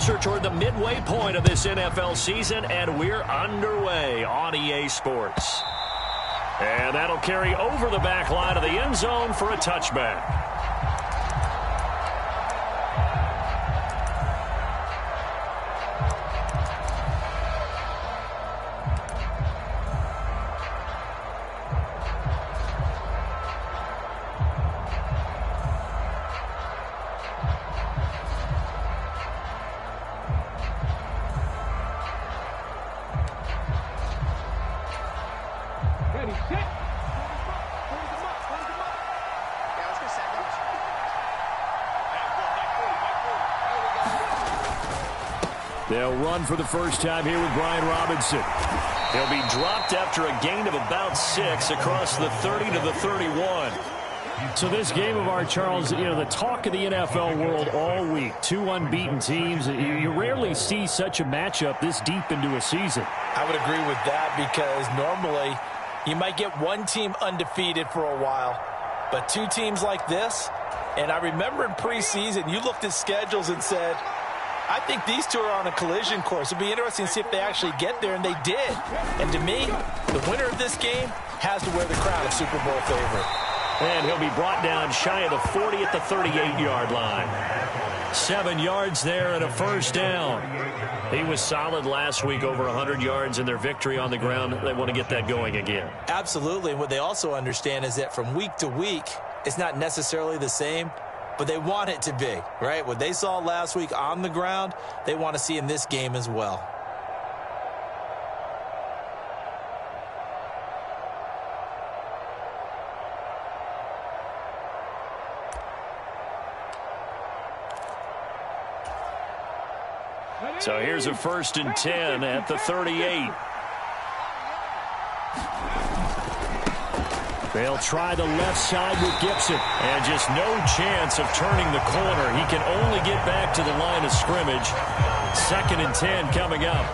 closer toward the midway point of this NFL season, and we're underway on EA Sports. And that'll carry over the back line of the end zone for a touchback. They'll run for the first time here with Brian Robinson. He'll be dropped after a gain of about 6 across the 30 to the 31. So this game of ours, Charles, the talk of the NFL world all week. 2 unbeaten teams. You rarely see such a matchup this deep into a season. I would agree with that because normally you might get one team undefeated for a while, but 2 teams like this, and I remember in preseason you looked at schedules and said, I think these 2 are on a collision course. It'll be interesting to see if they actually get there, and they did. And to me, the winner of this game has to wear the crown of Super Bowl favorite. And he'll be brought down shy of the 40 at the 38-yard line. 7 yards there and a first down. He was solid last week, over 100 yards in their victory on the ground. They want to get that going again. Absolutely. And what they also understand is that from week to week, it's not necessarily the same, but they want it to be, right? What they saw last week on the ground, they want to see in this game as well. So here's a 1st and 10 at the 38. They'll try the left side with Gibson. And just no chance of turning the corner. He can only get back to the line of scrimmage. 2nd and 10 coming up.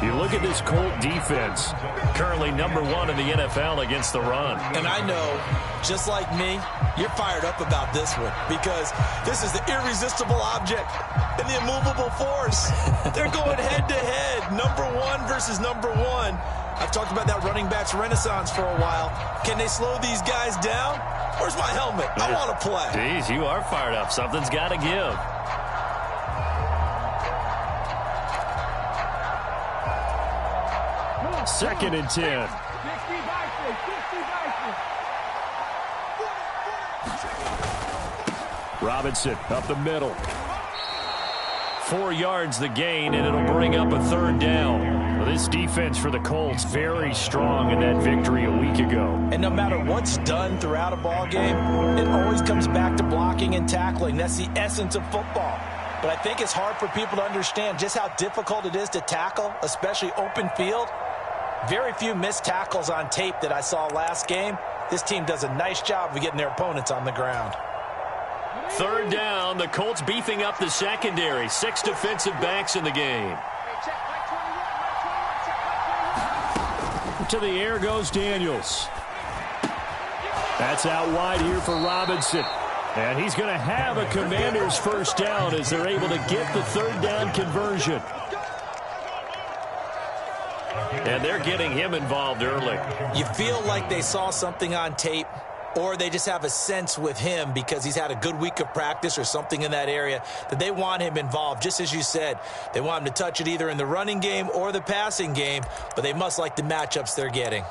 You look at this Colt defense. Currently number 1 in the NFL against the run. And I know, just like me, you're fired up about this one because this is the irresistible object and the immovable force. They're going head-to-head, number 1 versus number 1. I've talked about that running backs renaissance for a while. Can they slow these guys down? Where's my helmet? I want to play. Jeez, you are fired up. Something's got to give. Second and 10. Robinson up the middle. 4 yards the gain, and it'll bring up a 3rd down. Well, this defense for the Colts very strong in that victory a week ago. And no matter what's done throughout a ball game, it always comes back to blocking and tackling. That's the essence of football. But I think it's hard for people to understand just how difficult it is to tackle, especially open field. Very few missed tackles on tape that I saw last game. This team does a nice job of getting their opponents on the ground. 3rd down, the Colts beefing up the secondary. 6 defensive backs in the game. To the air goes Daniels. That's out wide here for Robinson. And he's going to have a Commander's first down as they're able to get the 3rd down conversion. And they're getting him involved early. You feel like they saw something on tape, or they just have a sense with him because he's had a good week of practice or something in that area that they want him involved. Just as you said, they want him to touch it either in the running game or the passing game, but they must like the matchups they're getting.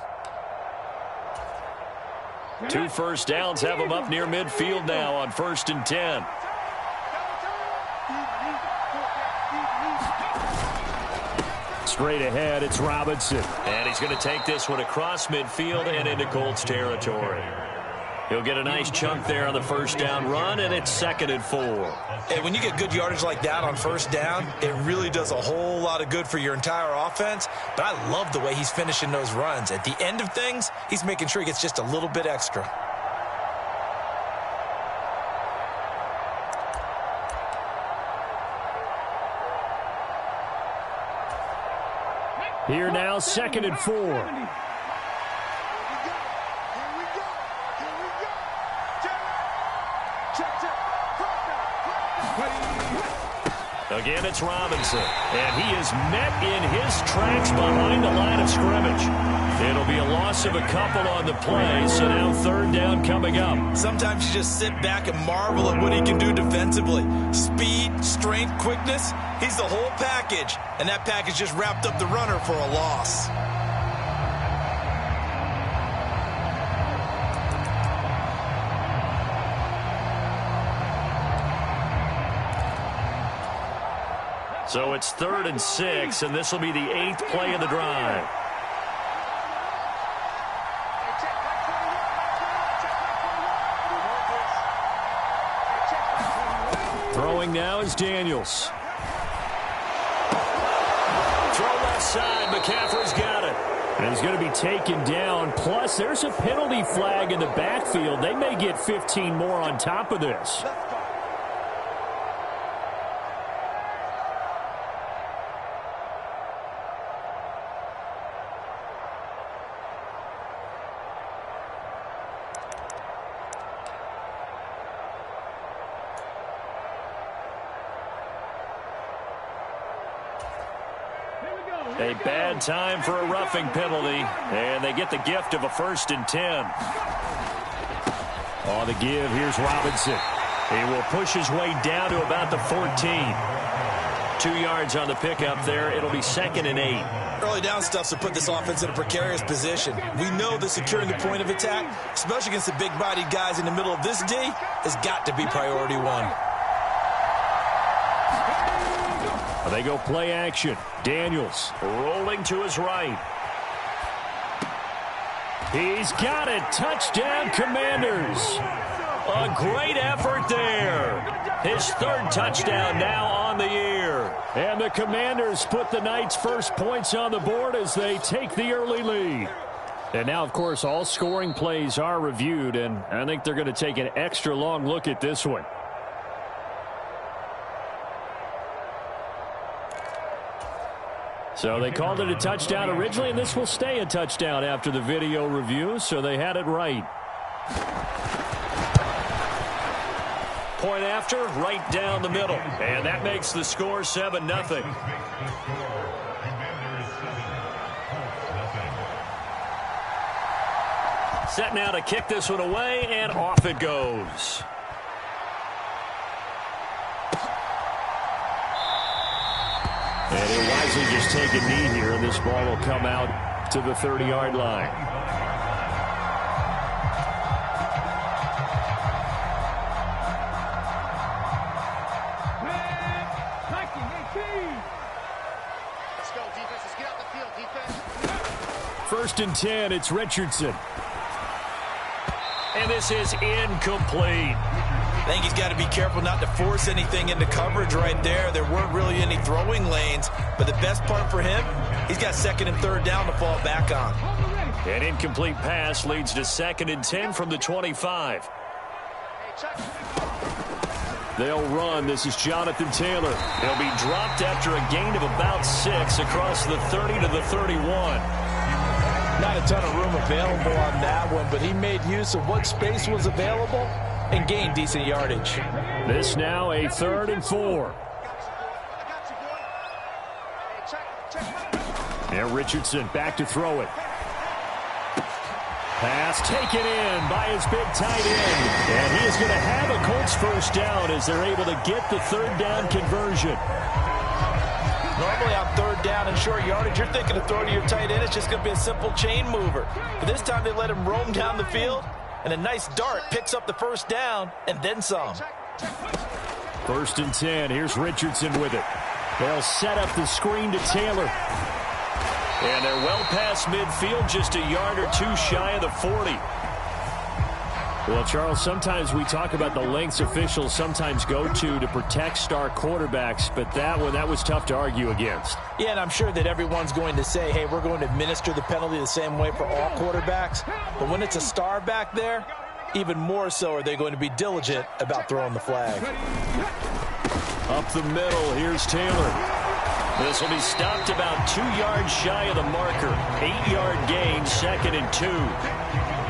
2 first downs have them up near midfield now on 1st and 10. Straight ahead, it's Robinson. And he's going to take this one across midfield and into Colts territory. He'll get a nice chunk there on the first down run, and it's 2nd and 4. And when you get good yardage like that on first down, it really does a whole lot of good for your entire offense. But I love the way he's finishing those runs. At the end of things, he's making sure he gets just a little bit extra. Here now, 2nd and 4. Again, it's Robinson. And he is met in his tracks behind the line of scrimmage. It'll be a loss of a couple on the play, so now third down coming up. Sometimes you just sit back and marvel at what he can do defensively. Speed, strength, quickness, he's the whole package. And that package just wrapped up the runner for a loss. So it's 3rd and 6, and this will be the 8th play of the drive. Throwing now is Daniels. Throw left side. McCaffrey's got it. And he's going to be taken down. Plus, there's a penalty flag in the backfield. They may get 15 more on top of this. A bad time for a roughing penalty, and they get the gift of a 1st and 10. On the give, here's Robinson. He will push his way down to about the 14. 2 yards on the pickup there. It'll be 2nd and 8. Early down stuff to put this offense in a precarious position. We know that securing the point of attack, especially against the big-bodied guys in the middle of this D, has got to be priority one. They go play action. Daniels rolling to his right. He's got it. Touchdown, Commanders. A great effort there. His 3rd touchdown now on the year. And the Commanders put the Knights' first points on the board as they take the early lead. And now, of course, all scoring plays are reviewed, and I think they're going to take an extra long look at this one. So they called it a touchdown originally, and this will stay a touchdown after the video review, so they had it right. Point after, right down the middle. And that makes the score 7-0. Set now to kick this one away, and off it goes. And he'll wisely just take a knee here, and this ball will come out to the 30-yard line. Let's go, defense. Let's get out the field, defense. 1st and 10, it's Richardson. And this is incomplete. I think he's got to be careful not to force anything into coverage right there. There weren't really any throwing lanes, but the best part for him, he's got 2nd and 3rd down to fall back on. An incomplete pass leads to 2nd and 10 from the 25. They'll run. This is Jonathan Taylor. He'll be dropped after a gain of about 6 across the 30 to the 31. Not a ton of room available on that one, but he made use of what space was available and gained decent yardage. This now a 3rd and 4. Now Richardson back to throw it. Pass taken in by his big tight end. And he is going to have a Colts 1st down as they're able to get the 3rd down conversion. Normally on 3rd down and short yardage, you're thinking of throwing to your tight end. It's just going to be a simple chain mover. But this time they let him roam down the field. And a nice dart picks up the 1st down and then some. 1st and 10. Here's Richardson with it. They'll set up the screen to Taylor. And they're well past midfield, just a yard or 2 shy of the 40. Well, Charles, sometimes we talk about the lengths officials sometimes go to protect star quarterbacks, but that was tough to argue against. Yeah, and I'm sure that everyone's going to say, hey, we're going to administer the penalty the same way for all quarterbacks. But when it's a star back there, even more so are they going to be diligent about throwing the flag. Up the middle, here's Taylor. This will be stopped about 2 yards shy of the marker. 8-yard gain, 2nd and 2.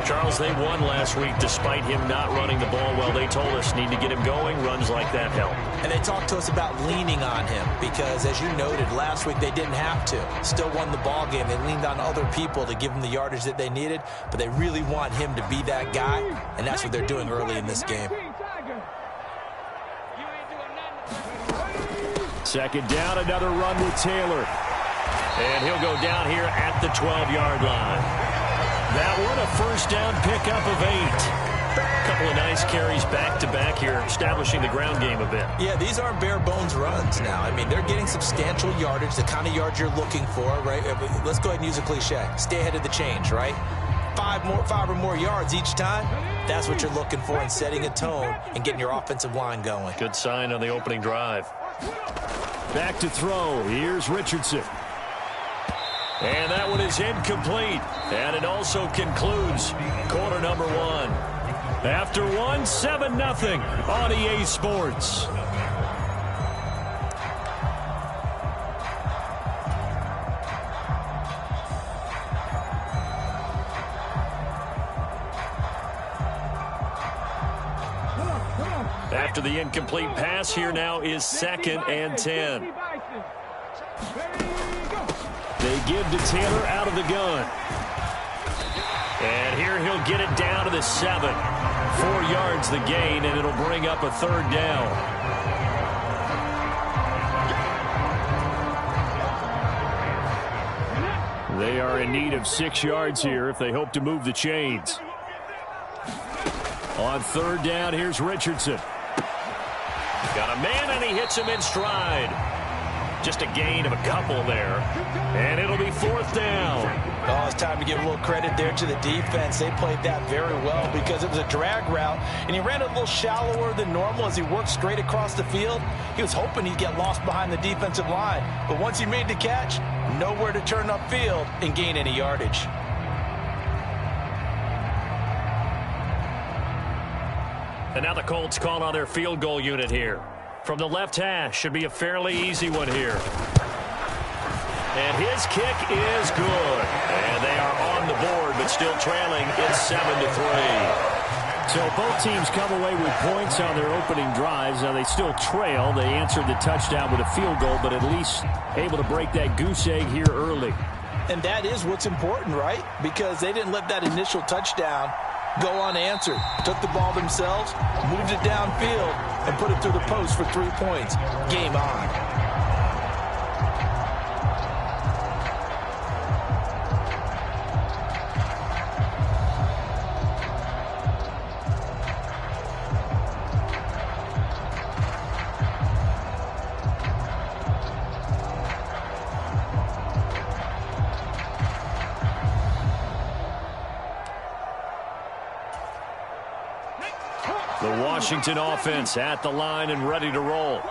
Charles, they won last week despite him not running the ball well. They told us need to get him going. Runs like that help. And they talked to us about leaning on him because, as you noted, last week they didn't have to. Still won the ball game. They leaned on other people to give them the yardage that they needed, but they really want him to be that guy, and that's what they're doing early in this game. Second down, another run with Taylor. And he'll go down here at the 12-yard line. That one, a first down pickup of 8. A couple of nice carries back-to-back here, establishing the ground game a bit. Yeah, these aren't bare-bones runs now. I mean, they're getting substantial yardage, the kind of yards you're looking for, right? Let's go ahead and use a cliche. Stay ahead of the change, right? Five or more yards each time. That's what you're looking for in setting a tone and getting your offensive line going. Good sign on the opening drive. Back to throw. Here's Richardson. And that one is incomplete. And it also concludes quarter number 1. After one, 7-0 on EA Sports. After the incomplete pass, here now is 2nd and 10. They give to Taylor out of the gun. And here he'll get it down to the 7. 4 yards the gain, and it'll bring up a 3rd down. They are in need of 6 yards here if they hope to move the chains. On 3rd down, here's Richardson. Got a man, and he hits him in stride. Just a gain of a couple there. And it'll be 4th down. Oh, it's time to give a little credit there to the defense. They played that very well because it was a drag route, and he ran a little shallower than normal as he worked straight across the field. He was hoping he'd get lost behind the defensive line, but once he made the catch, nowhere to turn upfield and gain any yardage. And now the Colts call on their field goal unit here. From the left hash, should be a fairly easy one here. And his kick is good. And they are on the board, but still trailing. It's 7-3. So both teams come away with points on their opening drives. Now they still trail. They answered the touchdown with a field goal, but at least able to break that goose egg here early. And that is what's important, right? Because they didn't let that initial touchdown go unanswered. Took the ball themselves, moved it downfield, and put it through the post for 3 points. Game on. The Washington offense at the line and ready to roll.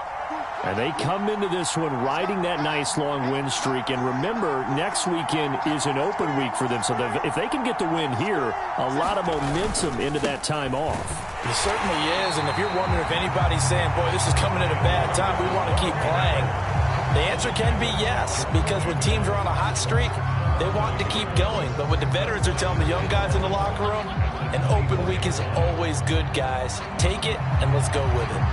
And they come into this one riding that nice long win streak. And remember, next weekend is an open week for them. So if they can get the win here, a lot of momentum into that time off. It certainly is. And if you're wondering if anybody's saying, boy, this is coming at a bad time, we want to keep playing, the answer can be yes. Because when teams are on a hot streak, they want to keep going. But what the veterans are telling the young guys in the locker room, an open week is always good, guys. Take it, and let's go with it.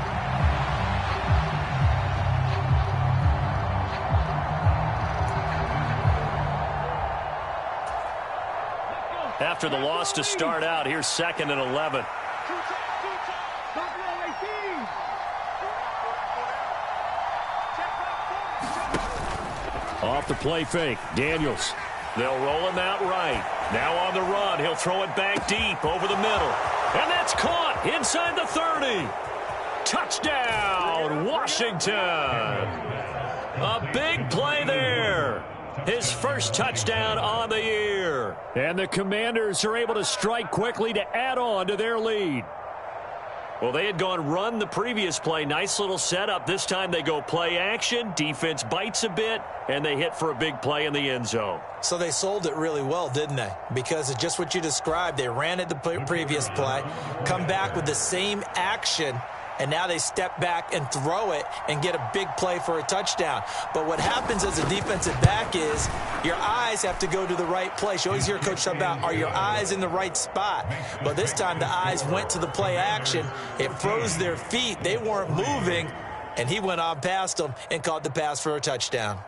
After the loss to start out, here's 2nd and 11. Off the play fake, Daniels. They'll roll him out right. Now on the run, he'll throw it back deep over the middle. And that's caught inside the 30. Touchdown, Washington. A big play there. His first touchdown on the year. And the Commanders are able to strike quickly to add on to their lead. Well, they had gone run the previous play. Nice little setup. This time they go play action. Defense bites a bit, and they hit for a big play in the end zone. So they sold it really well, didn't they? Because of just what you described. They ran at the previous play, come back with the same action, and now they step back and throw it and get a big play for a touchdown. But what happens as a defensive back is your eyes have to go to the right place. You always hear Coach talk about, are your eyes in the right spot? But this time the eyes went to the play action. It froze their feet. They weren't moving, and he went on past them and caught the pass for a touchdown.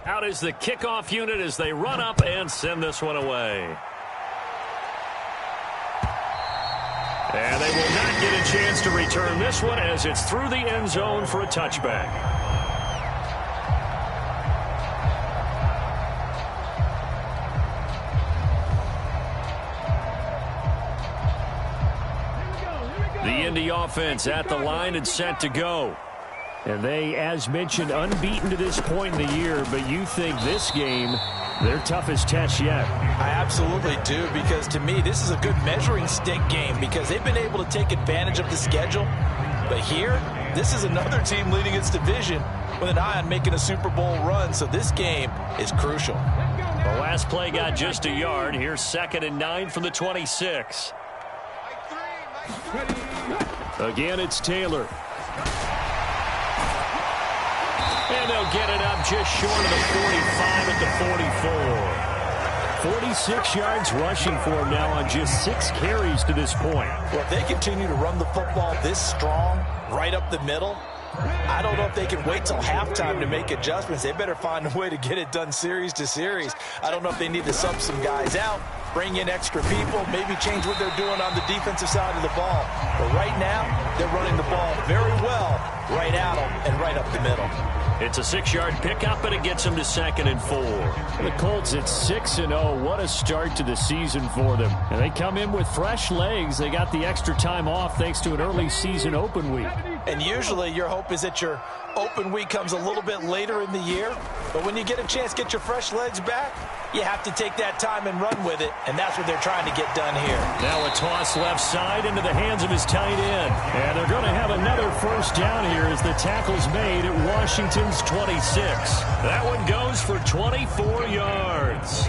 Out is the kickoff unit as they run up and send this one away. And they will not get a chance to return this one as it's through the end zone for a touchback. The Indy offense at the line and set to go. And they, as mentioned, unbeaten to this point in the year, but you think this game, their toughest test yet. I absolutely do, because to me, this is a good measuring stick game because they've been able to take advantage of the schedule. But here, this is another team leading its division with an eye on making a Super Bowl run, so this game is crucial. The last play got just a yard. Here's 2nd and 9 from the 26. Again, it's Taylor. And they'll get it up just short of the 45 at the 44. 46 yards rushing for him now on just 6 carries to this point. Well, if they continue to run the football this strong, right up the middle, I don't know if they can wait till halftime to make adjustments. They better find a way to get it done series to series. I don't know if they need to sub some guys out, bring in extra people, maybe change what they're doing on the defensive side of the ball. But right now, they're running the ball very well right at them and right up the middle. It's a 6-yard pickup, and it gets them to 2nd and 4. The Colts at 6-0. What a start to the season for them. And they come in with fresh legs. They got the extra time off thanks to an early season open week. And usually your hope is that your open week comes a little bit later in the year. But when you get a chance to get your fresh legs back, you have to take that time and run with it. And that's what they're trying to get done here. Now a toss left side into the hands of his tight end. And they're going to have another first down here as the tackle's made at Washington's 26. That one goes for 24 yards.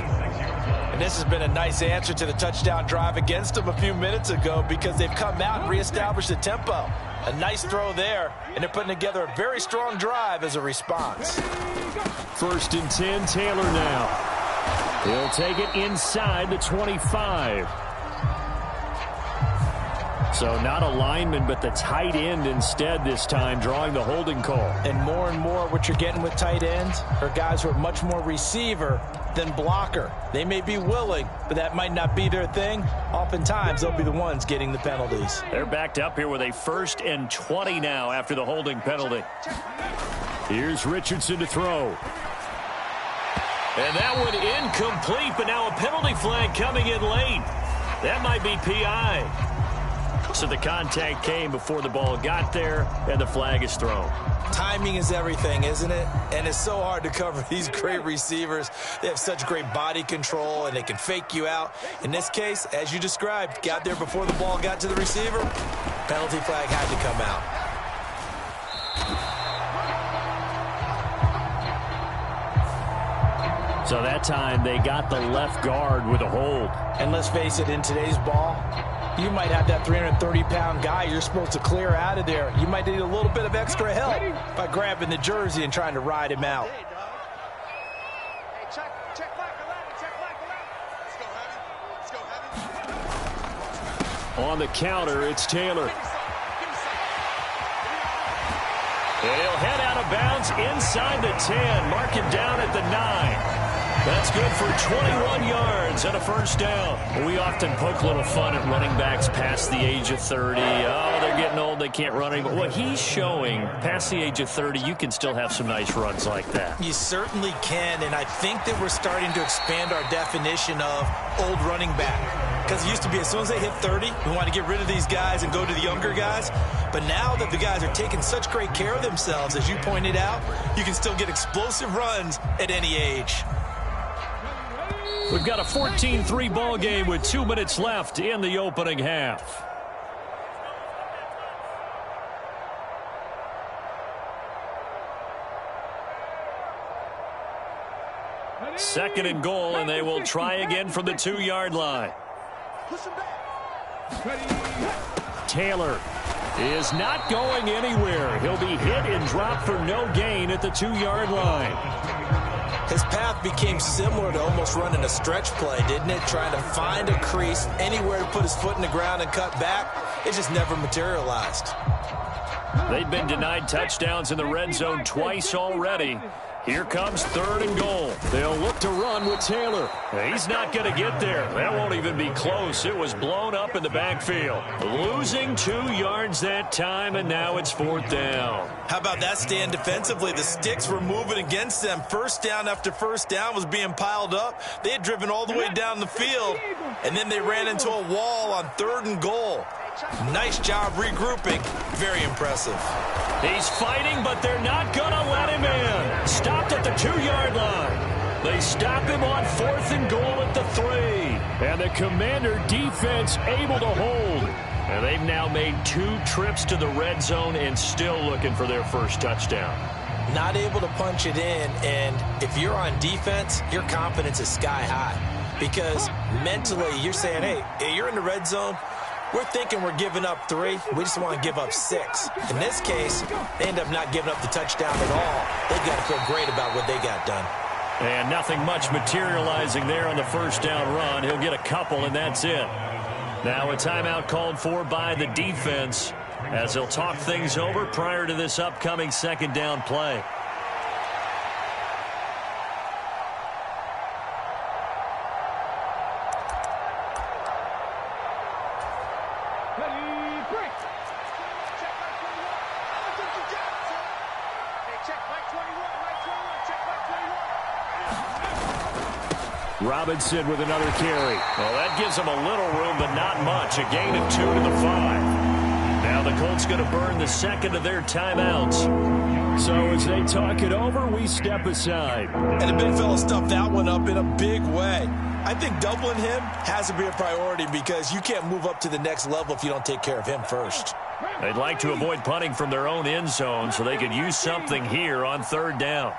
And this has been a nice answer to the touchdown drive against them a few minutes ago because they've come out and reestablished the tempo. A nice throw there, and they're putting together a very strong drive as a response. 1st and 10, Taylor now. He'll take it inside the 25. So not a lineman, but the tight end instead this time, drawing the holding call. And more what you're getting with tight ends are guys who are much more receiver than blocker. They may be willing, but that might not be their thing. Oftentimes, they'll be the ones getting the penalties. They're backed up here with a 1st and 20 now after the holding penalty. Here's Richardson to throw. And that one incomplete, but now a penalty flag coming in late. That might be PI. So the contact came before the ball got there, and the flag is thrown. Timing is everything, isn't it? And it's so hard to cover these great receivers. They have such great body control, and they can fake you out. In this case, as you described, got there before the ball got to the receiver. Penalty flag had to come out. So that time they got the left guard with a hold. And let's face it, in today's ball, you might have that 330-pound guy you're supposed to clear out of there. You might need a little bit of extra help by grabbing the jersey and trying to ride him out. Check back 11. Let's go heavy. On the counter, it's Taylor. And he'll head out of bounds inside the 10. Mark him down at the 9. That's good for 21 yards and a first down. We often poke a little fun at running backs past the age of 30. Oh, they're getting old, they can't run anymore. Well, he's showing past the age of 30, you can still have some nice runs like that. You certainly can, and I think that we're starting to expand our definition of old running back. Because it used to be as soon as they hit 30, we want to get rid of these guys and go to the younger guys. But now that the guys are taking such great care of themselves, as you pointed out, you can still get explosive runs at any age. We've got a 14-3 ball game with 2 minutes left in the opening half. Second and goal, and they will try again from the 2-yard line. Taylor is not going anywhere. He'll be hit and dropped for no gain at the 2-yard line. His path became similar to almost running a stretch play, didn't it? Trying to find a crease, anywhere to put his foot in the ground and cut back. It just never materialized. They've been denied touchdowns in the red zone twice already. Here comes 3rd and goal. They'll look to run with Taylor. He's not going to get there. That won't even be close. It was blown up in the backfield. Losing 2 yards that time, and now it's 4th down. How about that stand defensively? The sticks were moving against them. First down after first down was being piled up. They had driven all the way down the field, and then they ran into a wall on 3rd and goal. Nice job regrouping. Very impressive. He's fighting, but they're not going to let him in. Stopped at the 2-yard line. They stop him on 4th and goal at the 3. And the Commander defense able to hold. And they've now made 2 trips to the red zone and still looking for their first touchdown. Not able to punch it in, and if you're on defense, your confidence is sky high. Because mentally, you're saying, hey, you're in the red zone. We're thinking we're giving up 3. We just want to give up 6. In this case, they end up not giving up the touchdown at all. They've got to feel great about what they got done. And nothing much materializing there on the first down run. He'll get a couple, and that's it. Now a timeout called for by the defense as they'll talk things over prior to this upcoming 2nd down play. Robinson with another carry. Well, that gives them a little room, but not much. A gain of 2 to the 5. Now the Colts going to burn the 2nd of their timeouts. So as they talk it over, we step aside. And the big fella stuffed that one up in a big way. I think doubling him has to be a priority because you can't move up to the next level if you don't take care of him first. They'd like to avoid punting from their own end zone so they could use something here on 3rd down.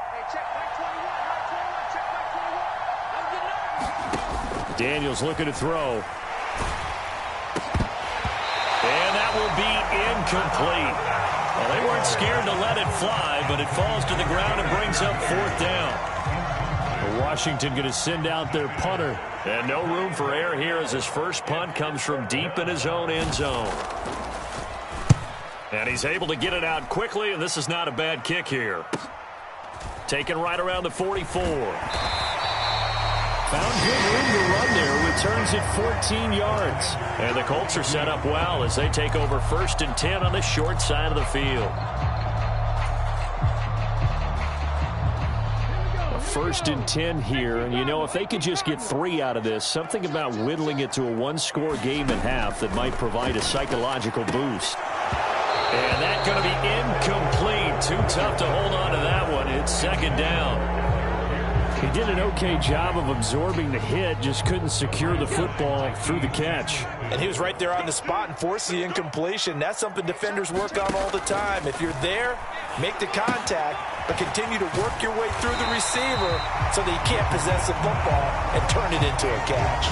Daniels looking to throw. And that will be incomplete. Well, they weren't scared to let it fly, but it falls to the ground and brings up 4th down. Washington going to send out their punter. And no room for error here as his first punt comes from deep in his own end zone. And he's able to get it out quickly, and this is not a bad kick here. Taken right around the 44. Found good room to run there. Returns it 14 yards. And the Colts are set up well as they take over 1st and 10 on the short side of the field. A 1st and 10 here. And, you know, if they could just get 3 out of this, something about whittling it to a 1-score game at half that might provide a psychological boost. And that's going to be incomplete. Too tough to hold on to that one. It's 2nd down. He did an okay job of absorbing the hit, just couldn't secure the football through the catch. And he was right there on the spot and forced the incompletion. That's something defenders work on all the time. If you're there, make the contact, but continue to work your way through the receiver so that you can't possess the football and turn it into a catch.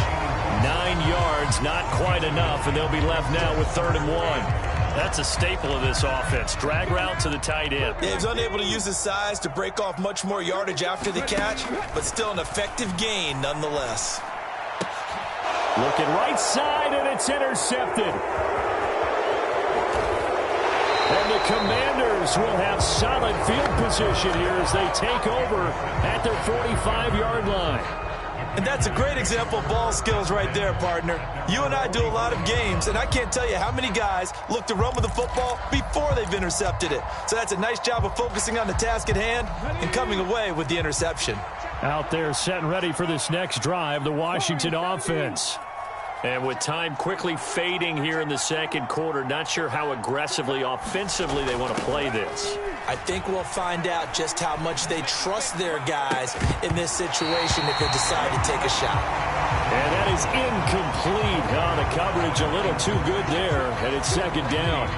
9 yards, not quite enough, and they'll be left now with 3rd and 1. That's a staple of this offense. Drag route to the tight end. Yeah, he's unable to use his size to break off much more yardage after the catch, but still an effective gain nonetheless. Looking right side, and it's intercepted. And the Commanders will have solid field position here as they take over at their 45-yard line. And that's a great example of ball skills right there, partner. You and I do a lot of games, and I can't tell you how many guys look to run with the football before they've intercepted it. So that's a nice job of focusing on the task at hand and coming away with the interception. Out there set and ready for this next drive, the Washington offense. And with time quickly fading here in the 2nd quarter, not sure how aggressively, offensively they want to play this. I think we'll find out just how much they trust their guys in this situation if they decide to take a shot. And that is incomplete. Oh, the coverage a little too good there, and it's 2nd down.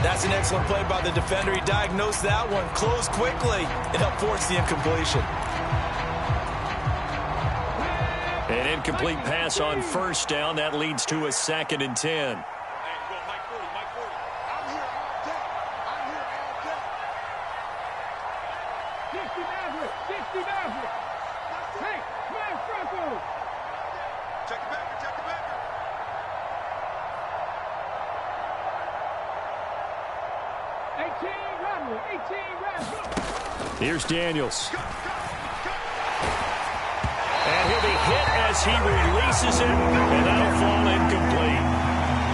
That's an excellent play by the defender. He diagnosed that one, closed quickly, and helped force the incompletion. An incomplete pass on 1st down. That leads to a 2nd and 10. Here's Daniels. And he'll be hit as he releases it, and that'll fall incomplete.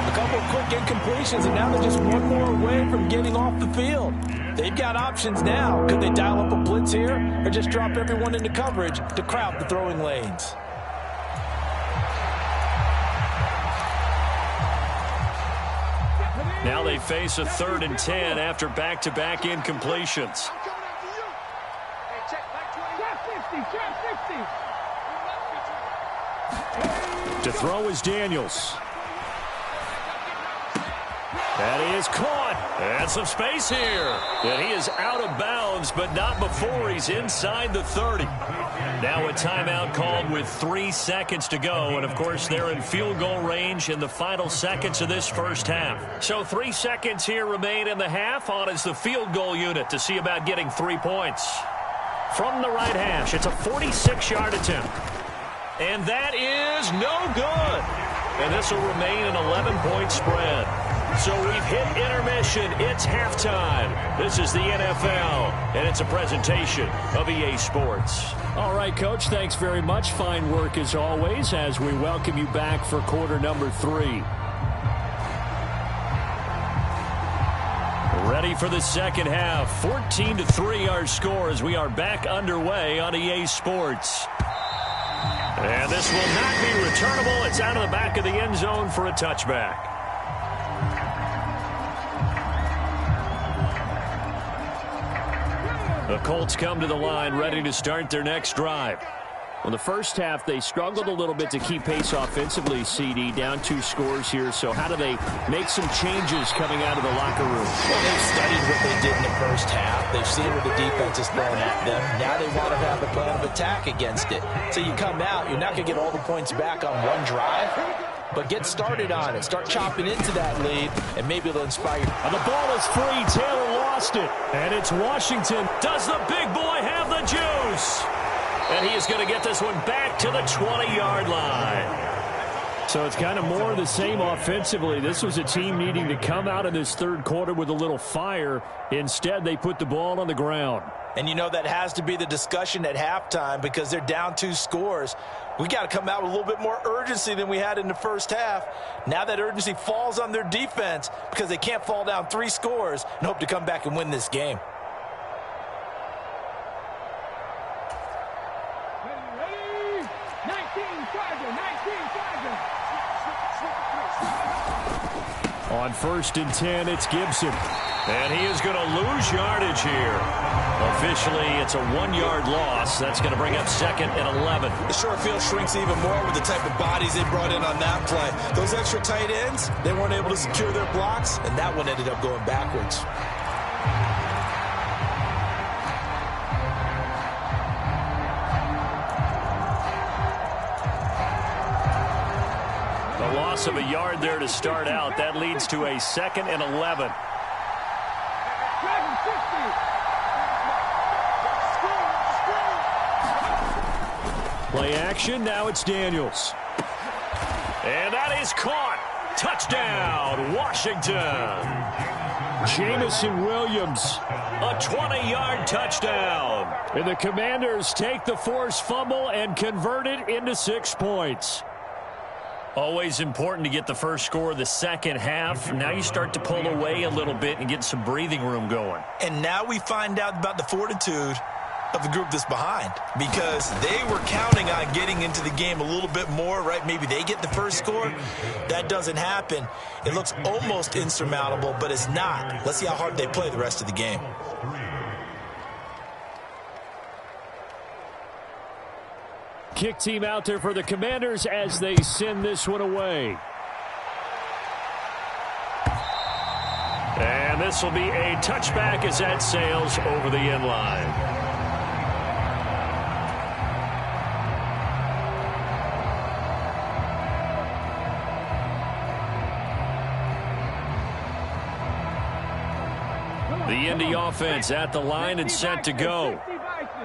A couple of quick incompletions, and now they're just one more away from getting off the field. They've got options now. Could they dial up a blitz here or just drop everyone into coverage to crowd the throwing lanes? Now they face a 3rd and 10 after back-to-back incompletions. To throw is Daniels. That is caught. And some space here. And he is out of bounds, but not before he's inside the 30. Now a timeout called with 3 seconds to go. And, of course, they're in field goal range in the final seconds of this first half. So 3 seconds here remain in the half. On is the field goal unit to see about getting 3 points. From the right hash, it's a 46-yard attempt. And that is no good. And this will remain an 11-point spread. So we've hit intermission. It's halftime. This is the NFL, and it's a presentation of EA Sports. All right, Coach, thanks very much. Fine work as always as we welcome you back for quarter number 3. Ready for the second half. 14-3 our score as we are back underway on EA Sports. And this will not be returnable. It's out of the back of the end zone for a touchback. The Colts come to the line ready to start their next drive. Well, the first half, they struggled a little bit to keep pace offensively, CD, down 2 scores here. So how do they make some changes coming out of the locker room? Well, they've studied what they did in the first half. They've seen what the defense is throwing at them. Now they want to have a plan of attack against it. So you come out, you're not going to get all the points back on one drive, but get started on it. Start chopping into that lead, and maybe it'll inspire you. And the ball is free. Taylor lost it. And it's Washington. Does the big boy have the juice? And he is going to get this one back to the 20-yard line. So it's kind of more of the same offensively. This was a team needing to come out in this third quarter with a little fire. Instead, they put the ball on the ground. And you know that has to be the discussion at halftime because they're down 2 scores. We got to come out with a little bit more urgency than we had in the first half. Now that urgency falls on their defense because they can't fall down 3 scores and hope to come back and win this game. On 1st and 10, it's Gibson. And he is going to lose yardage here. Officially, it's a 1-yard loss. That's going to bring up 2nd and 11. The short field shrinks even more with the type of bodies they brought in on that play. Those extra tight ends, they weren't able to secure their blocks, and that one ended up going backwards. A loss of a yard there to start out. That leads to a 2nd and 11. Play action. Now it's Daniels. And that is caught. Touchdown, Washington. Jamison Williams. A 20-yard touchdown. And the Commanders take the forced fumble and convert it into 6 points. Always important to get the first score of the second half. Now you start to pull away a little bit and get some breathing room going. And now we find out about the fortitude of the group that's behind because they were counting on getting into the game a little bit more, right? Maybe they get the first score. That doesn't happen. It looks almost insurmountable, but it's not. Let's see how hard they play the rest of the game. Kick team out there for the Commanders as they send this one away. And this will be a touchback as that sails over the end line. The Indy offense at the line and set to go.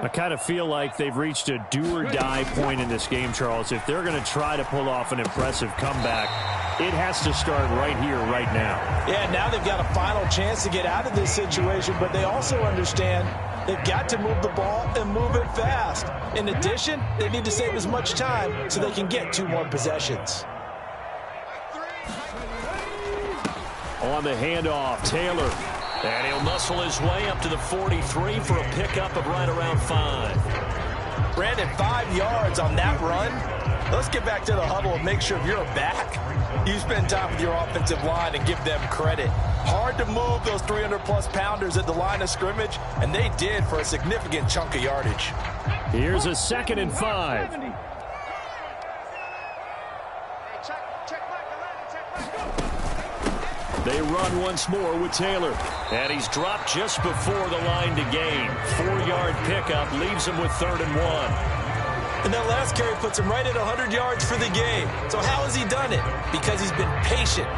I kind of feel like they've reached a do-or-die point in this game, Charles. If they're going to try to pull off an impressive comeback, it has to start right here, right now. Yeah, now they've got a final chance to get out of this situation, but they also understand they've got to move the ball and move it fast. In addition, they need to save as much time so they can get 2 more possessions. On the handoff, Taylor. And he'll muscle his way up to the 43 for a pickup of right around 5. Brandon, 5 yards on that run. Let's get back to the huddle and make sure if you're a back, you spend time with your offensive line and give them credit. Hard to move those 300-plus pounders at the line of scrimmage, and they did for a significant chunk of yardage. Here's a 2nd and 5. They run once more with Taylor. And he's dropped just before the line to gain. 4-yard pickup leaves him with 3rd and 1. And that last carry puts him right at 100 yards for the game. So how has he done it? Because he's been patient,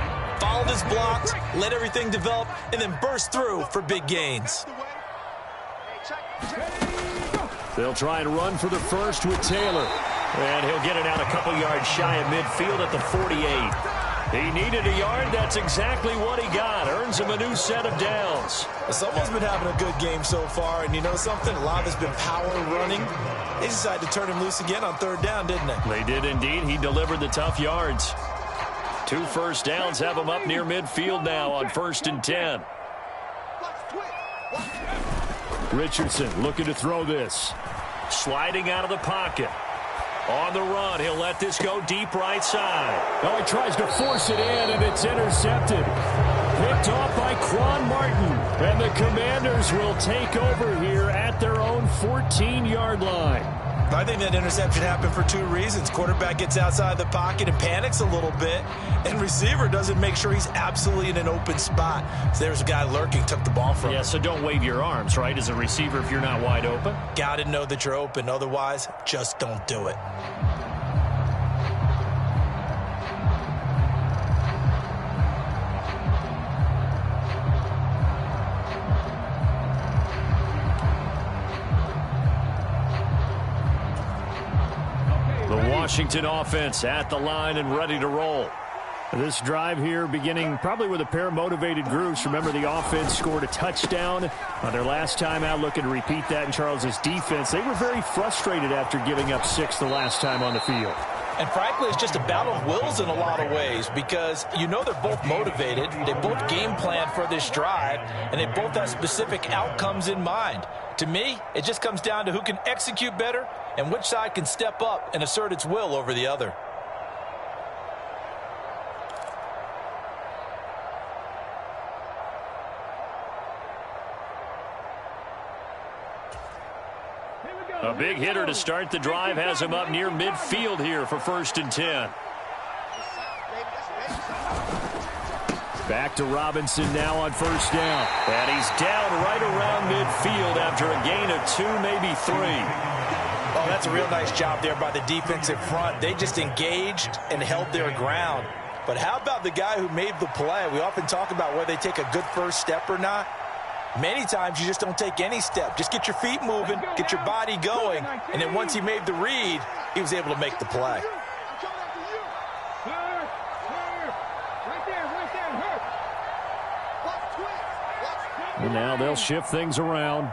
followed his blocks, let everything develop, and then burst through for big gains. They'll try and run for the first with Taylor. And he'll get it out a couple yards shy of midfield at the 48. He needed a yard. That's exactly what he got. Earns him a new set of downs. Someone's been having a good game so far, and you know something? A lot has been power running. They decided to turn him loose again on 3rd down, didn't they? They did indeed. He delivered the tough yards. 2 first downs have him up near midfield now on 1st and 10. Richardson looking to throw this. Sliding out of the pocket. On the run, he'll let this go deep right side. Oh, he tries to force it in, and it's intercepted. Picked off by Quan Martin. And the Commanders will take over here at their own 14-yard line. I think that interception happened for 2 reasons. Quarterback gets outside the pocket and panics a little bit, and receiver doesn't make sure he's absolutely in an open spot. So there's a guy lurking, took the ball from him. Yeah, so don't wave your arms, right, as a receiver if you're not wide open. Got to know that you're open. Otherwise, just don't do it. Washington offense at the line and ready to roll. This drive here beginning probably with a pair of motivated groups. Remember, the offense scored a touchdown on their last time out, looking to repeat that in Charles's defense. They were very frustrated after giving up 6 the last time on the field. And frankly, it's just a battle of wills in a lot of ways because you know they're both motivated. They both game plan for this drive, and they both have specific outcomes in mind. To me, it just comes down to who can execute better and which side can step up and assert its will over the other. A big hitter to start the drive has him up near midfield here for 1st and 10. Back to Robinson now on 1st down. And he's down right around midfield after a gain of 2, maybe 3. Oh, that's a real nice job there by the defensive front. They just engaged and held their ground. But how about the guy who made the play? We often talk about whether they take a good first step or not. Many times you just don't take any step. Just get your feet moving, get your body going, and then once he made the read, he was able to make the play. And now they'll shift things around.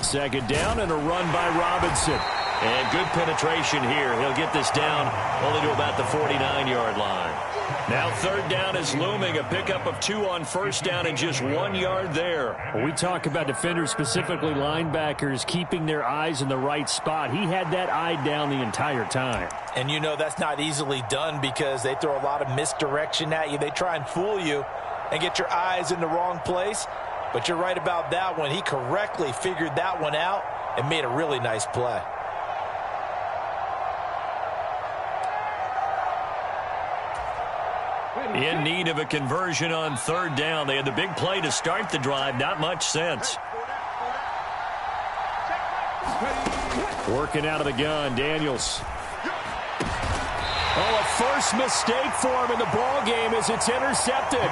Second down and a run by Robinson. And good penetration here. He'll get this down only to about the 49-yard line. Now 3rd down is looming. A pickup of 2 on 1st down and just 1 yard there. When we talk about defenders, specifically linebackers, keeping their eyes in the right spot. He had that eye down the entire time. And you know that's not easily done because they throw a lot of misdirection at you. They try and fool you and get your eyes in the wrong place. But you're right about that one. He correctly figured that one out and made a really nice play. In need of a conversion on 3rd down. They had the big play to start the drive. Not much sense. Working out of the gun, Daniels. Oh, a first mistake for him in the ball game as it's intercepted.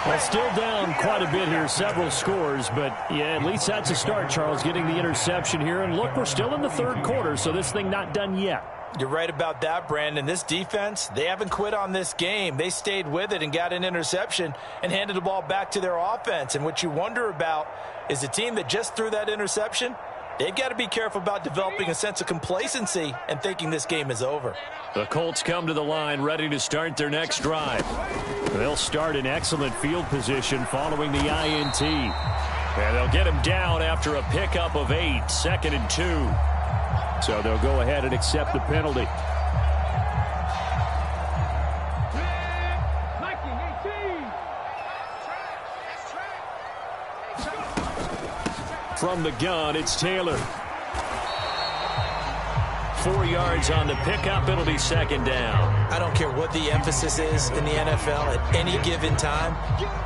Well, still down quite a bit here, several scores, but yeah, at least that's a start, Charles, getting the interception here. And look, we're still in the third quarter, so this thing not done yet. You're right about that, Brandon. This defense, they haven't quit on this game. They stayed with it and got an interception and handed the ball back to their offense. And what you wonder about is the team that just threw that interception, they've got to be careful about developing a sense of complacency and thinking this game is over. The Colts come to the line ready to start their next drive. They'll start in excellent field position following the INT. And they'll get him down after a pickup of 8, 2nd and 2. So they'll go ahead and accept the penalty. From the gun, it's Taylor. 4 yards on the pickup. It'll be 2nd down. I don't care what the emphasis is in the NFL at any given time.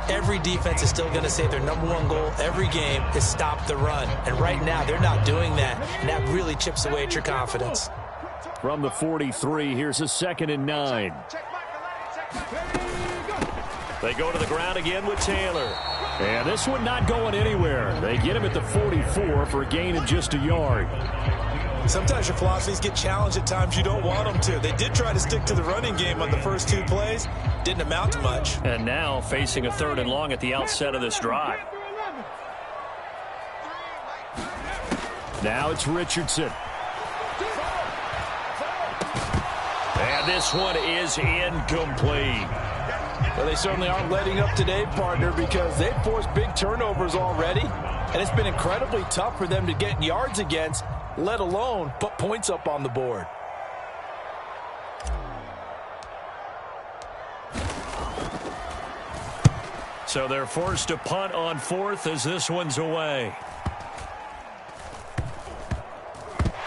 Every defense is still going to say their #1 goal every game is stop the run. And right now, they're not doing that. And that really chips away at your confidence. From the 43, here's a 2nd and 9. They go to the ground again with Taylor. And this one not going anywhere. They get him at the 44 for a gain of just a yard. Sometimes your philosophies get challenged at times you don't want them to. They did try to stick to the running game on the first 2 plays. Didn't amount to much. And now facing a 3rd and long at the outset of this drive. Now it's Richardson. And this one is incomplete. Well, they certainly aren't letting up today, partner, because they've forced big turnovers already. And it's been incredibly tough for them to get yards against, let alone put points up on the board. So they're forced to punt on 4th as this one's away.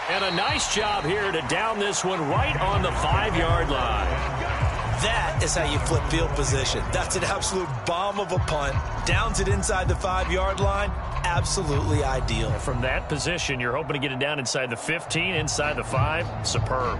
And a nice job here to down this one right on the 5-yard line. That is how you flip field position. That's an absolute bomb of a punt. Downs it inside the 5-yard line. Absolutely ideal. From that position, you're hoping to get it down inside the 15, inside the 5. Superb.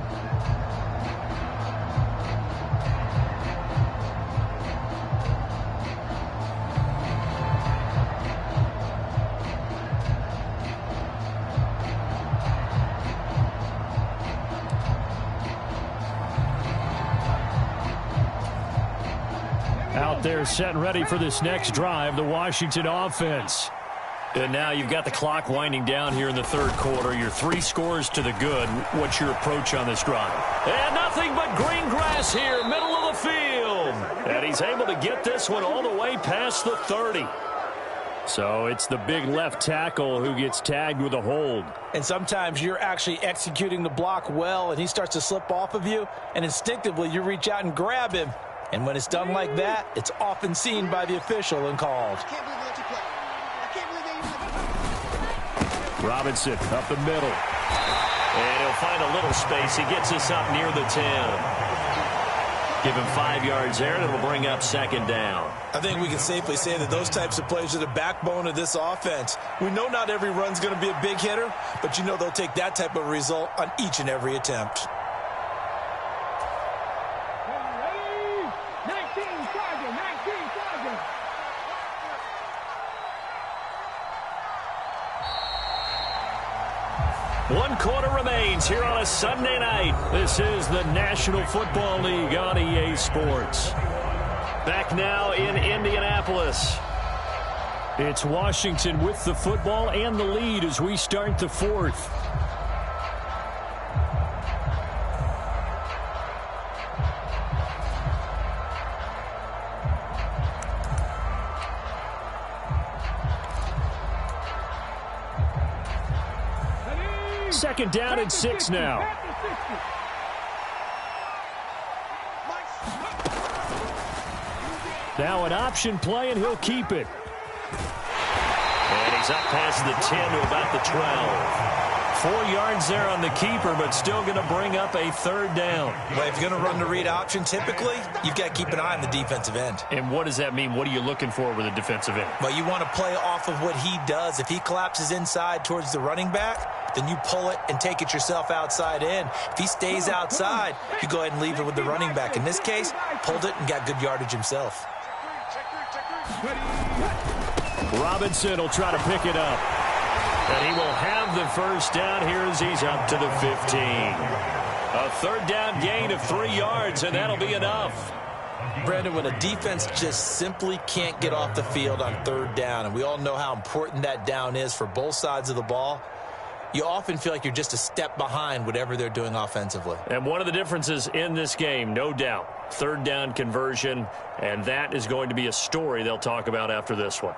Out there set and ready for this next drive, the Washington offense. And now you've got the clock winding down here in the 3rd quarter. Your 3 scores to the good. What's your approach on this drive? And nothing but green grass here, middle of the field. And he's able to get this one all the way past the 30. So it's the big left tackle who gets tagged with a hold. And sometimes you're actually executing the block well, and he starts to slip off of you, and instinctively you reach out and grab him. And when it's done like that, it's often seen by the official and called. Robinson up the middle. And he'll find a little space. He gets us up near the 10. Give him 5 yards there, and it'll bring up 2nd down. I think we can safely say that those types of plays are the backbone of this offense. We know not every run's going to be a big hitter, but you know they'll take that type of result on each and every attempt. One quarter remains here on a Sunday night. This is the National Football League on EA Sports. Back now in Indianapolis. It's Washington with the football and the lead as we start the 4th. Second down and 6 now. Now an option play, and he'll keep it. And he's up past the 10 to about the 12. 4 yards there on the keeper, but still going to bring up a third down. Well, if you're going to run the read option, typically, you've got to keep an eye on the defensive end. And what does that mean? What are you looking for with a defensive end? Well, you want to play off of what he does. If he collapses inside towards the running back, then you pull it and take it yourself outside in. If he stays outside, you go ahead and leave it with the running back. In this case, pulled it and got good yardage himself. Robinson will try to pick it up. And he will have the first down here as he's up to the 15. A third down gain of 3 yards, and that'll be enough. Brandon, when a defense just simply can't get off the field on third down, and we all know how important that down is for both sides of the ball, you often feel like you're just a step behind whatever they're doing offensively. And one of the differences in this game, no doubt, third down conversion, and that is going to be a story they'll talk about after this one.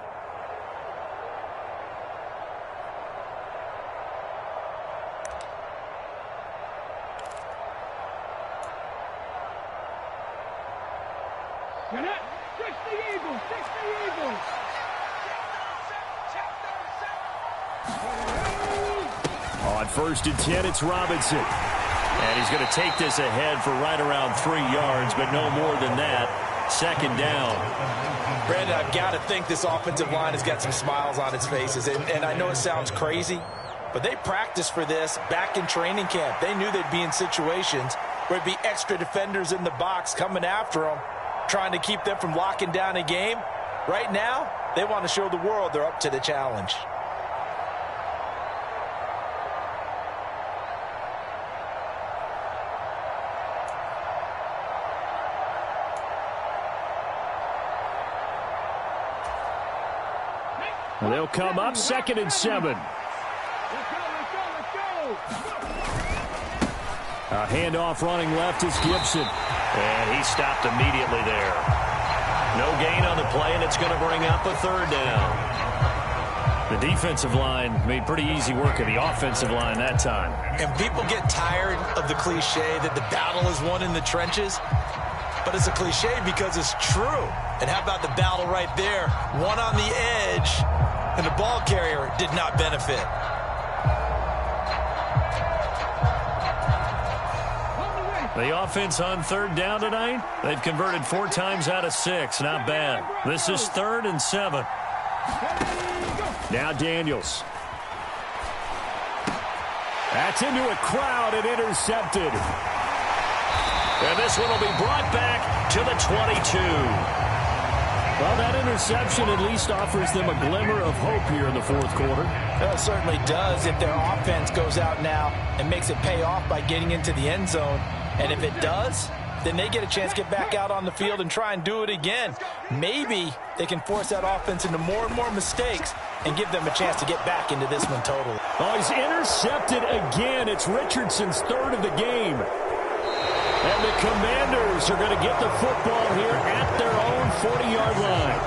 On 1st and 10, it's Robinson. And he's going to take this ahead for right around 3 yards, but no more than that. Second down. Brandon, I've got to think this offensive line has got some smiles on its faces. And I know it sounds crazy, but they practiced for this back in training camp. They knew they'd be in situations where there'd be extra defenders in the box coming after them, trying to keep them from locking down a game. Right now, they want to show the world they're up to the challenge. And they'll come up 2nd and 7. A handoff running left is Gibson. And he stopped immediately there. No gain on the play, and it's going to bring up a third down. The defensive line made pretty easy work of the offensive line that time. And people get tired of the cliche that the battle is won in the trenches. But it's a cliche because it's true. And how about the battle right there? One on the edge, and the ball carrier did not benefit. The offense on third down tonight, they've converted 4 times out of 6. Not bad. This is 3rd and 7. Now Daniels. That's into a crowd and intercepted. And this one will be brought back to the 22. Well, that interception at least offers them a glimmer of hope here in the 4th quarter. Well, it certainly does if their offense goes out now and makes it pay off by getting into the end zone. And if it does, then they get a chance to get back out on the field and try and do it again. Maybe they can force that offense into more and more mistakes and give them a chance to get back into this one totally. Oh, he's intercepted again. It's Richardson's 3rd of the game. And the Commanders are going to get the football here at their own 40-yard line.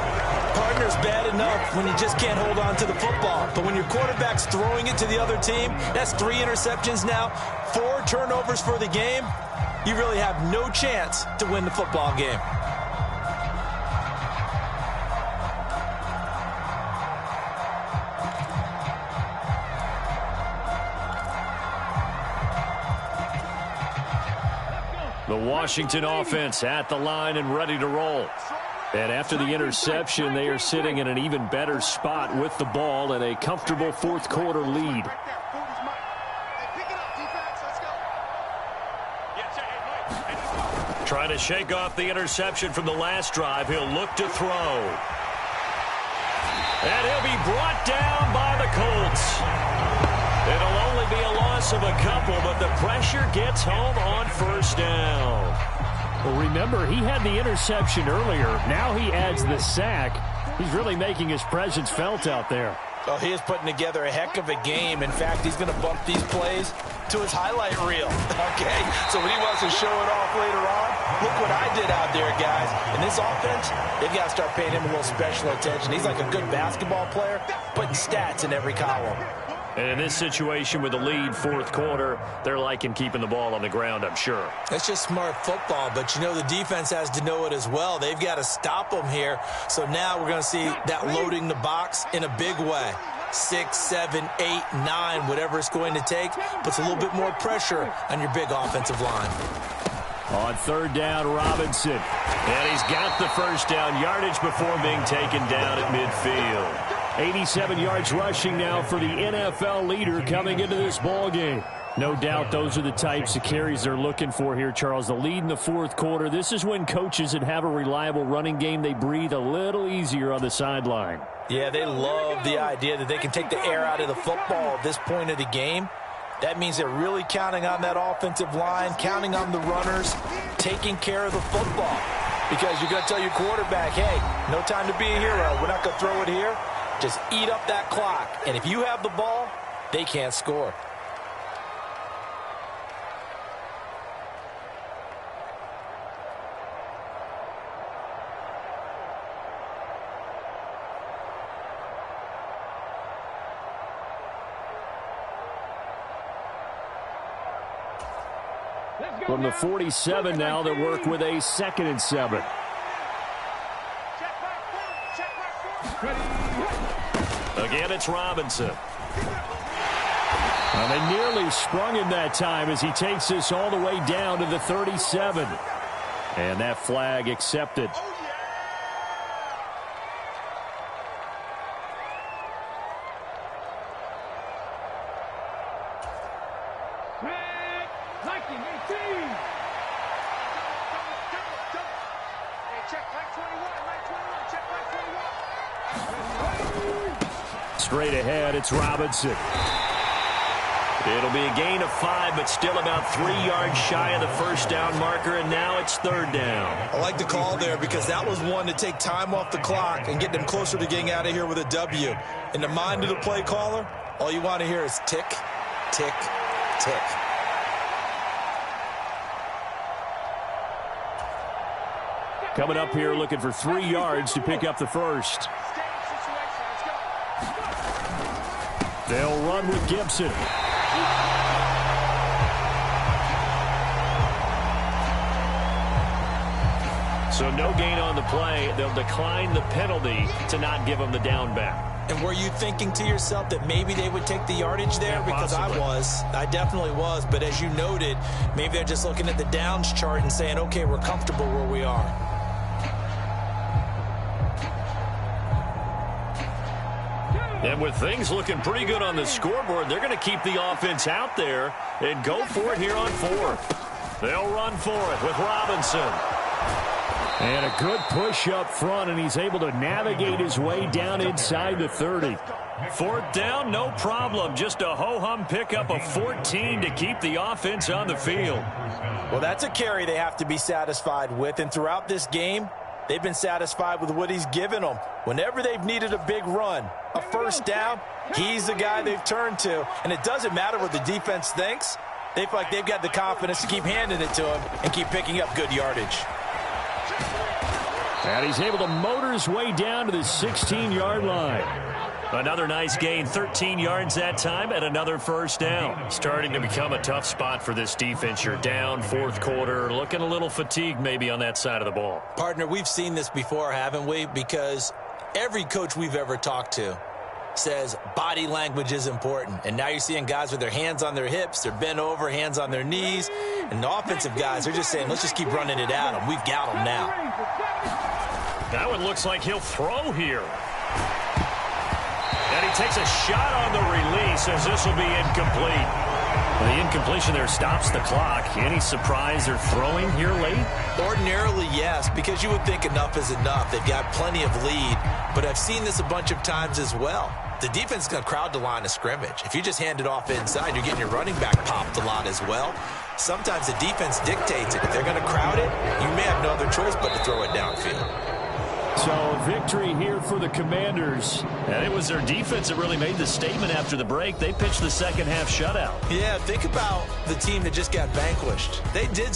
Partner's bad enough when you just can't hold on to the football. But when your quarterback's throwing it to the other team, that's 3 interceptions now, 4 turnovers for the game. You really have no chance to win the football game. The Washington offense at the line and ready to roll. And after the interception, they are sitting in an even better spot with the ball and a comfortable 4th quarter lead. Trying to shake off the interception from the last drive. He'll look to throw. And he'll be brought down by the Colts. It'll only be a loss of a couple, but the pressure gets home on 1st down. Well, remember, he had the interception earlier. Now he adds the sack. He's really making his presence felt out there. Well, he is putting together a heck of a game. In fact, he's going to bump these plays to his highlight reel. Okay, so when he wants to show it off later on, look what I did out there, guys. In this offense, they've got to start paying him a little special attention. He's like a good basketball player, putting stats in every column. And in this situation with the lead 4th quarter, they're liking keeping the ball on the ground, I'm sure. It's just smart football, but you know the defense has to know it as well. They've got to stop them here. So now we're going to see that loading the box in a big way. 6, 7, 8, 9, whatever it's going to take, puts a little bit more pressure on your big offensive line. On third down, Robinson. And he's got the first down yardage before being taken down at midfield. 87 yards rushing now for the NFL leader coming into this ball game. No doubt those are the types of carries they're looking for here, Charles. The lead in the fourth quarter. This is when coaches that have a reliable running game, they breathe a little easier on the sideline. Yeah, they love the idea that they can take the air out of the football at this point of the game. That means they're really counting on that offensive line, counting on the runners, taking care of the football. Because you're going to tell your quarterback, hey, no time to be a hero. We're not going to throw it here. Just eat up that clock. And if you have the ball, they can't score. From the 47 now, they work with a 2nd and 7. Again, it's Robinson. Well, they nearly sprung him that time as he takes this all the way down to the 37. And that flag accepted. Straight ahead, it's Robinson. It'll be a gain of 5, but still about 3 yards shy of the first down marker, and now it's third down. I like the call there because that was one to take time off the clock and get them closer to getting out of here with a W. In the mind of the play caller, all you want to hear is tick, tick, tick. Coming up here looking for 3 yards to pick up the first. They'll run with Gibson. So no gain on the play. They'll decline the penalty to not give them the down back. And were you thinking to yourself that maybe they would take the yardage there? Yeah, because possibly. I definitely was. But as you noted, maybe they're just looking at the downs chart and saying, okay, we're comfortable where we are. And with things looking pretty good on the scoreboard, they're going to keep the offense out there and go for it here on fourth. They'll run for it with Robinson. And a good push up front, and he's able to navigate his way down inside the 30. Fourth down, no problem. Just a ho-hum pickup of 14 to keep the offense on the field. Well, that's a carry they have to be satisfied with. And throughout this game, they've been satisfied with what he's given them. Whenever they've needed a big run, a first down, he's the guy they've turned to. And it doesn't matter what the defense thinks. They feel like they've got the confidence to keep handing it to him and keep picking up good yardage. And he's able to motor his way down to the 16-yard line. Another nice gain, 13 yards that time, and another first down. Starting to become a tough spot for this defense. You're down fourth quarter, looking a little fatigued maybe on that side of the ball. Partner, we've seen this before, haven't we? Because every coach we've ever talked to says body language is important. And now you're seeing guys with their hands on their hips, they're bent over, hands on their knees. And the offensive guys, they're just saying, let's just keep running it at them. We've got them now. That one looks like he'll throw here. And he takes a shot on the release as this will be incomplete. Well, the incompletion there stops the clock. Any surprise they're throwing here late? Ordinarily, yes, because you would think enough is enough. They've got plenty of lead, but I've seen this a bunch of times as well. The defense is going to crowd the line of scrimmage. If you just hand it off inside, you're getting your running back popped a lot as well. Sometimes the defense dictates it. If they're going to crowd it, you may have no other choice but to throw it downfield. So victory here for the Commanders. And it was their defense that really made the statement after the break. They pitched the second half shutout. Yeah, think about the team that just got vanquished. They did